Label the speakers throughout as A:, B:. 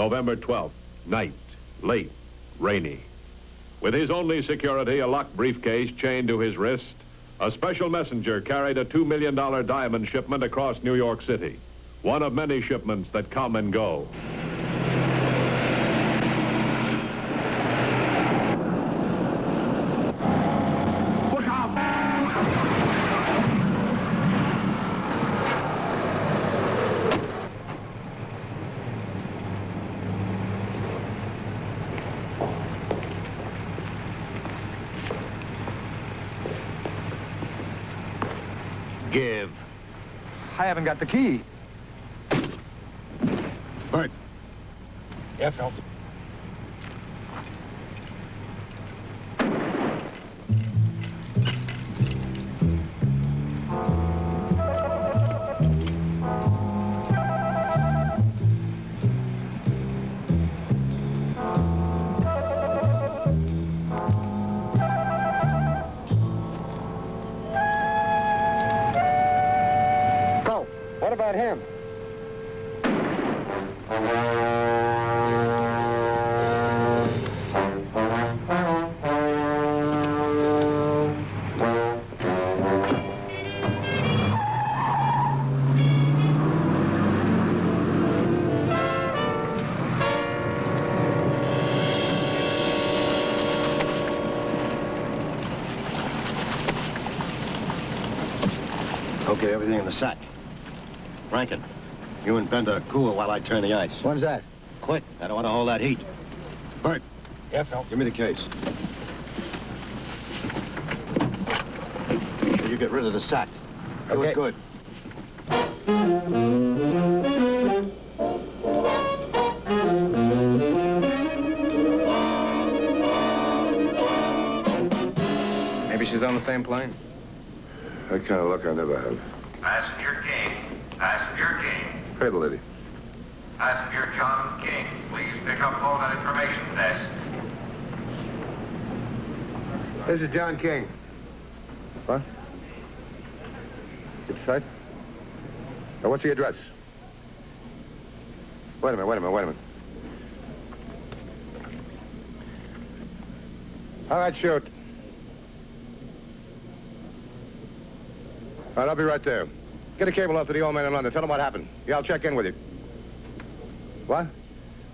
A: November 12th, night, late, rainy. With his only security, a locked briefcase chained to his wrist, a special messenger carried a $2 million diamond shipment across New York City. One of many shipments that come and go.
B: Look out!
C: Give.
B: I haven't got the key.
C: Bert.
B: Yeah, Phelps. So, what about him?
C: Okay, everything in the sack. Rankin, you and Bender cool while I turn the ice.
B: When's that?
C: Quick, I don't want to hold that heat. Bert,
B: Yeah, Phelps.
C: give me the case. You get rid of the sack. Do
B: Okay.
C: it good.
B: Maybe she's on the same plane.
D: That kind of luck I never have.
E: Passenger King. Passenger King.
D: Pay the lady.
E: Passenger John King. Please pick up all that information desk.
D: This is John King. What? Get sight. Now, what's the address? Wait a minute. All right, shoot. All right, I'll be right there. Get a cable off to the old man in London. Tell him what happened. Yeah, I'll check in with you. What?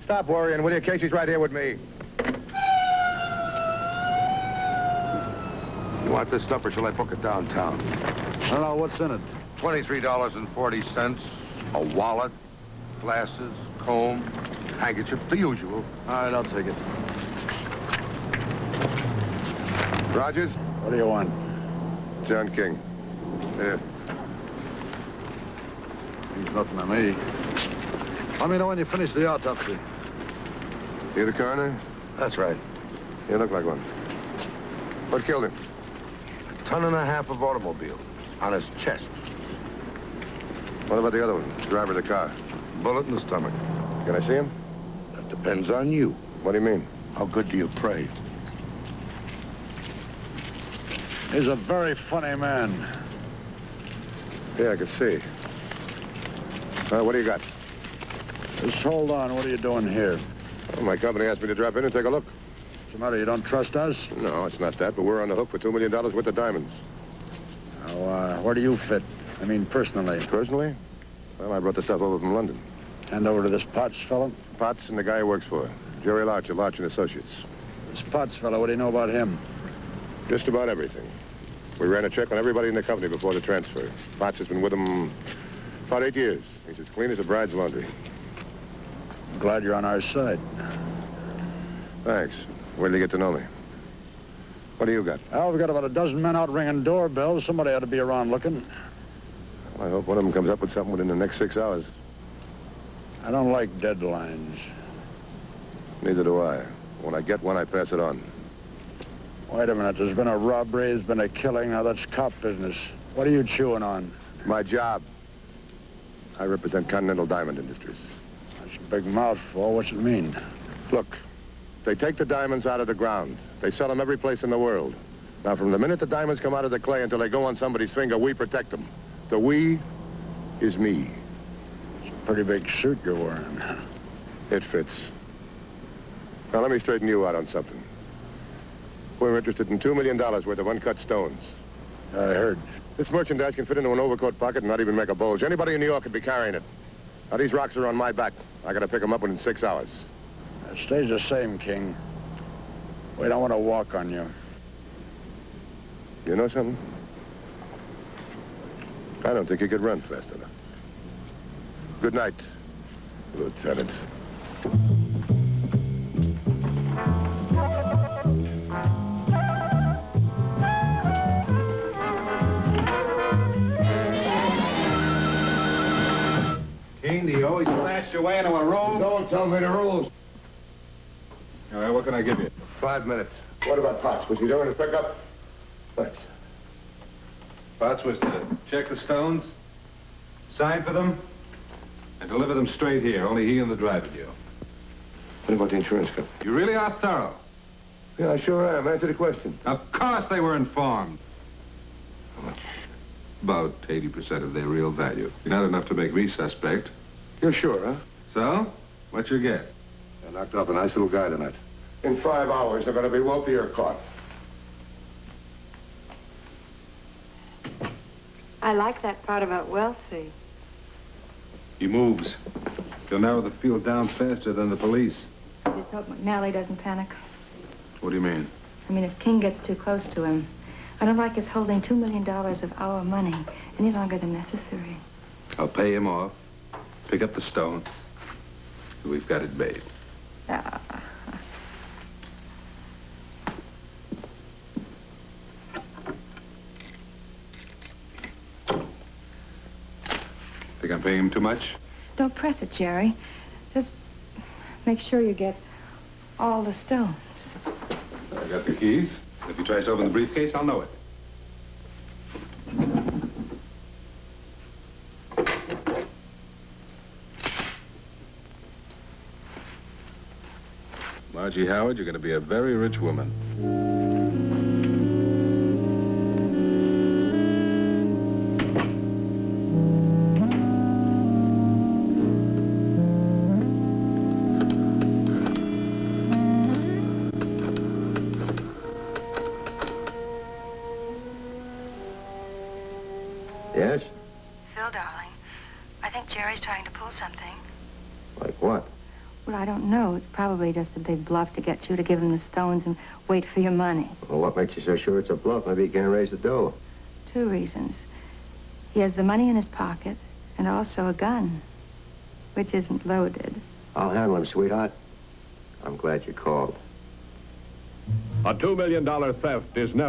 D: Stop worrying, will you? Casey's right here with me. You want this stuff, or shall I book it downtown?
F: I don't know, what's in it?
D: $23.40, a wallet, glasses, comb, handkerchief, the usual.
F: All right, I'll take it.
D: Rogers?
F: What do you want?
D: John King. Here.
F: Means nothing to me. Let me know when you finish the autopsy.
D: You the coroner?
F: That's right.
D: You look like one. What killed him?
G: 1.5 tons of automobile on his chest.
D: What about the other one? Driver of the car.
G: Bullet in the stomach.
D: Can I see him?
G: That depends on you.
D: What do you mean?
G: How good do you pray?
F: He's a very funny man.
D: Yeah, I can see. What do you got?
F: Just hold on. What are you doing here?
D: Well, my company asked me to drop in and take a look.
F: What's the matter? You don't trust us?
D: No, it's not that, but we're on the hook for $2 million worth of diamonds.
F: Now, where do you fit? I mean, personally.
D: Personally? Well, I brought the stuff over from London.
F: Hand over to this Potts fellow?
D: Potts and the guy he works for. Jerry Larcher, Larcher and Associates.
F: This Potts fellow, what do you know about him?
D: Just about everything. We ran a check on everybody in the company before the transfer. Potts has been with them about 8 years. He's as clean as a bride's laundry.
F: I'm glad you're on our side.
D: Thanks. Wait till you get to know me. What do you got?
F: Well, we've got about a dozen men out ringing doorbells. Somebody ought to be around looking.
D: Well, I hope one of them comes up with something within the next 6 hours.
F: I don't like deadlines.
D: Neither do I. When I get one, I pass it on.
F: Wait a minute. There's been a robbery. There's been a killing. Now, that's cop business. What are you chewing on?
D: My job. I represent Continental Diamond Industries.
F: That's a big mouthful. What's it mean?
D: Look, they take the diamonds out of the ground. They sell them every place in the world. Now, from the minute the diamonds come out of the clay until they go on somebody's finger, we protect them. The we is me.
F: It's a pretty big suit you're wearing.
D: It fits. Now, let me straighten you out on something. We're interested in $2 million worth of uncut stones.
F: I heard.
D: This merchandise can fit into an overcoat pocket and not even make a bulge. Anybody in New York could be carrying it. Now, these rocks are on my back. I gotta pick them up within 6 hours.
F: It stays the same, King. We don't want to walk on you.
D: You know something? I don't think you could run fast enough. Good night, Lieutenant.
B: King, do you always smash your way into a room?
D: Don't tell me the rules.
B: All right, what can I give you?
D: 5 minutes. What about Potts? Was he doing his pickup? What?
B: Potts was to check the stones, sign for them, and deliver them straight here. Only he and the driver do.
D: What about the insurance company?
B: You really are thorough.
D: Yeah, I sure am. Answer the question.
B: Of course they were informed.
D: How much?
B: About 80% of their real value. Not enough to make me suspect.
D: You're sure, huh?
B: So, what's your guess?
D: I knocked off a nice little guy tonight. In 5 hours, they're gonna be wealthier caught.
H: I like that part about wealthy.
B: He moves. He'll narrow the field down faster than the police.
H: Just hope McNally doesn't panic.
B: What do you mean?
H: I mean, if King gets too close to him, I don't like his holding $2 million of our money any longer than necessary.
B: I'll pay him off, pick up the stones. We've got it made. Think I'm paying him too much?
H: Don't press it, Jerry. Just make sure you get all the stones.
B: I got the keys. If he tries to open the briefcase, I'll know it. Margie Howard, you're going to be a very rich woman.
C: Yes?
H: Phil, darling, I think Jerry's trying to pull something.
C: Like what?
H: Well, I don't know. It's probably just a big bluff to get you to give him the stones and wait for your money.
C: Well, what makes you so sure it's a bluff? Maybe he can't raise the dough.
H: 2 reasons. He has the money in his pocket and also a gun, which isn't loaded.
C: I'll handle him, sweetheart. I'm glad you called.
A: A $2 million theft is never